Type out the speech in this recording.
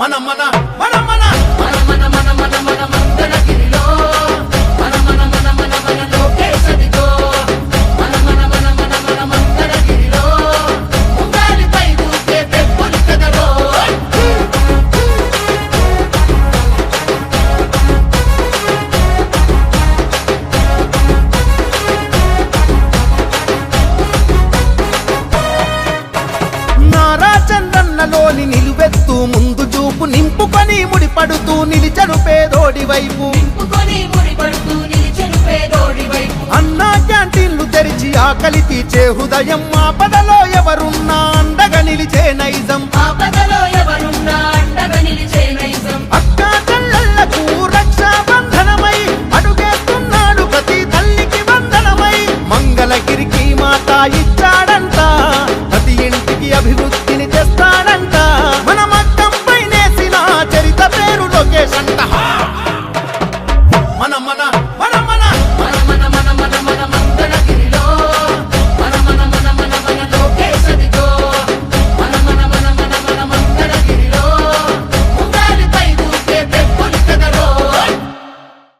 మన మన మన మన మన మన మన మన మన మంగళగిరిలో మన మన మన మన మన లోకేశదిగో మన మన మన మన మన మంగళగిరిలో ఉంగాలిపై ఊగే పెప్పులు కదరో నారాచంద్రన్నలోని నిలువెత్తు ముందు చూపు నింపుకొని ముడిపడుతూ నిలిచను పేదోడి వైపు అన్నా క్యాంటీన్లు తెరిచి ఆకలి తీర్చే హృదయం ఆపదలో ఎవరున్నా అండగా నిలిచే నైజం